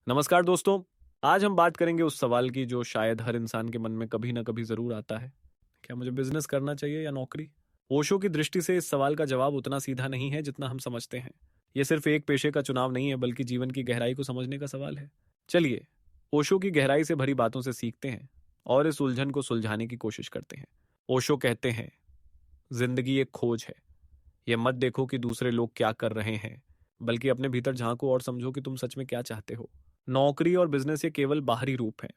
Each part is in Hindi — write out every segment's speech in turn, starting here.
नमस्कार दोस्तों। आज हम बात करेंगे उस सवाल की जो शायद हर इंसान के मन में कभी ना कभी जरूर आता है। क्या मुझे बिजनेस करना चाहिए या नौकरी? ओशो की दृष्टि से इस सवाल का जवाब उतना सीधा नहीं है जितना हम समझते हैं। ये सिर्फ एक पेशे का चुनाव नहीं है, बल्कि जीवन की गहराई को समझने का सवाल है। चलिए ओशो की गहराई से भरी बातों से सीखते हैं और इस उलझन को सुलझाने की कोशिश करते हैं। ओशो कहते हैं, जिंदगी एक खोज है। यह मत देखो कि दूसरे लोग क्या कर रहे हैं, बल्कि अपने भीतर झांको और समझो कि तुम सच में क्या चाहते हो। नौकरी और बिजनेस ये केवल बाहरी रूप हैं।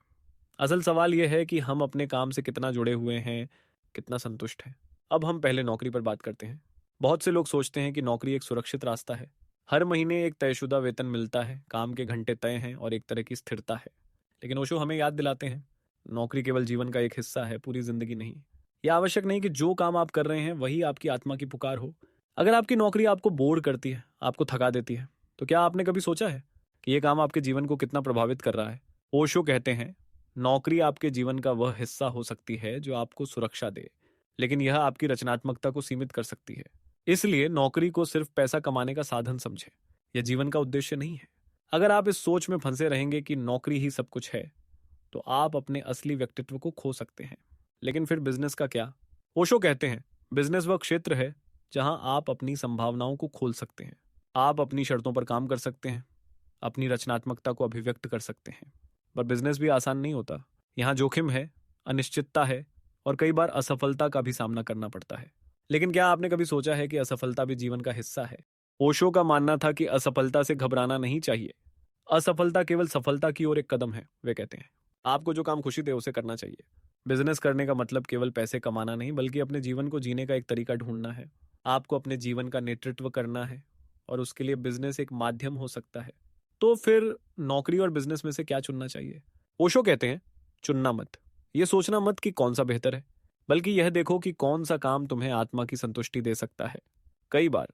असल सवाल यह है कि हम अपने काम से कितना जुड़े हुए हैं, कितना संतुष्ट हैं। अब हम पहले नौकरी पर बात करते हैं। बहुत से लोग सोचते हैं कि नौकरी एक सुरक्षित रास्ता है। हर महीने एक तयशुदा वेतन मिलता है, काम के घंटे तय हैं और एक तरह की स्थिरता है। लेकिन ओशो हमें याद दिलाते हैं, नौकरी केवल जीवन का एक हिस्सा है, पूरी जिंदगी नहीं। यह आवश्यक नहीं कि जो काम आप कर रहे हैं वही आपकी आत्मा की पुकार हो। अगर आपकी नौकरी आपको बोर करती है, आपको थका देती है, तो क्या आपने कभी सोचा है कि यह काम आपके जीवन को कितना प्रभावित कर रहा है? ओशो कहते हैं, नौकरी आपके जीवन का वह हिस्सा हो सकती है जो आपको सुरक्षा दे, लेकिन यह आपकी रचनात्मकता को सीमित कर सकती है। इसलिए नौकरी को सिर्फ पैसा कमाने का साधन समझें, यह जीवन का उद्देश्य नहीं है। अगर आप इस सोच में फंसे रहेंगे कि नौकरी ही सब कुछ है, तो आप अपने असली व्यक्तित्व को खो सकते हैं। लेकिन फिर बिजनेस का क्या? ओशो कहते हैं, बिजनेस वह क्षेत्र है जहां आप अपनी संभावनाओं को खोल सकते हैं। आप अपनी शर्तों पर काम कर सकते हैं, अपनी रचनात्मकता को अभिव्यक्त कर सकते हैं। पर बिजनेस भी आसान नहीं होता। यहाँ जोखिम है, अनिश्चितता है और कई बार असफलता का भी सामना करना पड़ता है। लेकिन क्या आपने कभी सोचा है कि असफलता भी जीवन का हिस्सा है? ओशो का मानना था कि असफलता से घबराना नहीं चाहिए। असफलता केवल सफलता की ओर एक कदम है। वे कहते हैं, आपको जो काम खुशी दे उसे करना चाहिए। बिजनेस करने का मतलब केवल पैसे कमाना नहीं, बल्कि अपने जीवन को जीने का एक तरीका ढूंढना है। आपको अपने जीवन का नेतृत्व करना है और उसके लिए बिजनेस एक माध्यम हो सकता है। तो फिर नौकरी और बिजनेस में से क्या चुनना चाहिए? ओशो कहते हैं, चुनना मत। ये सोचना मत कि कौन सा बेहतर है, बल्कि यह देखो कि कौन सा काम तुम्हें आत्मा की संतुष्टि दे सकता है। कई बार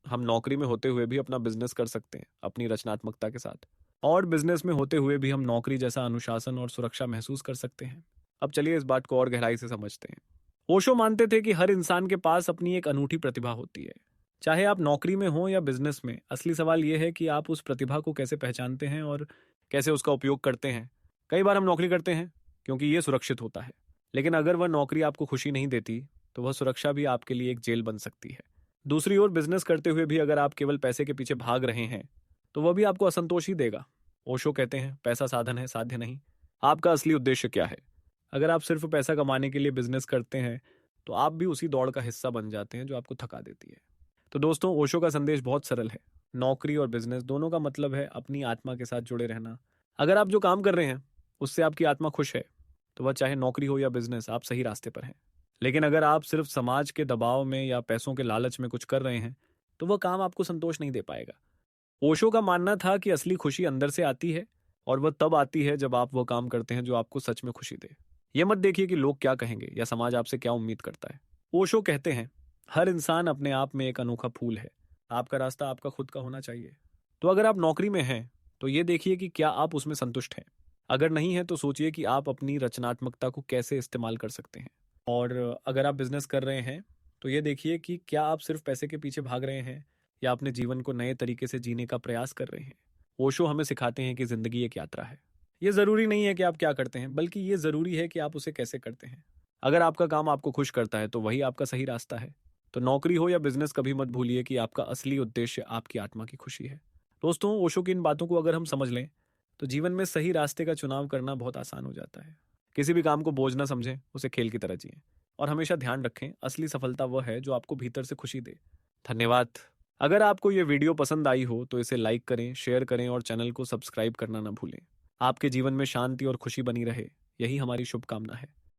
हम नौकरी में होते हुए भी अपना बिजनेस कर सकते हैं, अपनी रचनात्मकता के साथ। और बिजनेस में होते हुए भी हम नौकरी जैसा अनुशासन और सुरक्षा महसूस कर सकते हैं। अब चलिए इस बात को और गहराई से समझते हैं। ओशो मानते थे कि हर इंसान के पास अपनी एक अनूठी प्रतिभा होती है। चाहे आप नौकरी में हो या बिजनेस में, असली सवाल यह है कि आप उस प्रतिभा को कैसे पहचानते हैं और कैसे उसका उपयोग करते हैं। कई बार हम नौकरी करते हैं क्योंकि यह सुरक्षित होता है, लेकिन अगर वह नौकरी आपको खुशी नहीं देती, तो वह सुरक्षा भी आपके लिए एक जेल बन सकती है। दूसरी ओर बिजनेस करते हुए भी अगर आप केवल पैसे के पीछे भाग रहे हैं, तो वह भी आपको असंतोष ही देगा। ओशो कहते हैं, पैसा साधन है, साध्य नहीं। आपका असली उद्देश्य क्या है? अगर आप सिर्फ पैसा कमाने के लिए बिजनेस करते हैं, तो आप भी उसी दौड़ का हिस्सा बन जाते हैं जो आपको थका देती है। तो दोस्तों, ओशो का संदेश बहुत सरल है। नौकरी और बिजनेस दोनों का मतलब है अपनी आत्मा के साथ जुड़े रहना। अगर आप जो काम कर रहे हैं उससे आपकी आत्मा खुश है, तो वह चाहे नौकरी हो या बिजनेस, आप सही रास्ते पर हैं। लेकिन अगर आप सिर्फ समाज के दबाव में या पैसों के लालच में कुछ कर रहे हैं, तो वह काम आपको संतोष नहीं दे पाएगा। ओशो का मानना था कि असली खुशी अंदर से आती है, और वह तब आती है जब आप वो काम करते हैं जो आपको सच में खुशी दे। यह मत देखिए कि लोग क्या कहेंगे या समाज आपसे क्या उम्मीद करता है। ओशो कहते हैं, हर इंसान अपने आप में एक अनोखा फूल है। आपका रास्ता आपका खुद का होना चाहिए। तो अगर आप नौकरी में हैं, तो ये देखिए कि क्या आप उसमें संतुष्ट हैं। अगर नहीं है, तो सोचिए कि आप अपनी रचनात्मकता को कैसे इस्तेमाल कर सकते हैं। और अगर आप बिजनेस कर रहे हैं, तो ये देखिए कि क्या आप सिर्फ पैसे के पीछे भाग रहे हैं या अपने जीवन को नए तरीके से जीने का प्रयास कर रहे हैं। ओशो हमें सिखाते हैं कि जिंदगी एक यात्रा है। ये जरूरी नहीं है कि आप क्या करते हैं, बल्कि ये जरूरी है कि आप उसे कैसे करते हैं। अगर आपका काम आपको खुश करता है, तो वही आपका सही रास्ता है। तो नौकरी हो या बिजनेस, कभी मत भूलिए कि आपका असली उद्देश्य आपकी आत्मा की खुशी है। दोस्तों, ओशो की इन बातों को अगर हम समझ लें, तो जीवन में सही रास्ते का चुनाव करना बहुत आसान हो जाता है। किसी भी काम को बोझ ना समझें, उसे खेल की तरह जिएं। और हमेशा ध्यान रखें, असली सफलता वह है जो आपको भीतर से खुशी दे। धन्यवाद। अगर आपको ये वीडियो पसंद आई हो, तो इसे लाइक करें, शेयर करें और चैनल को सब्सक्राइब करना ना भूलें। आपके जीवन में शांति और खुशी बनी रहे, यही हमारी शुभकामना है।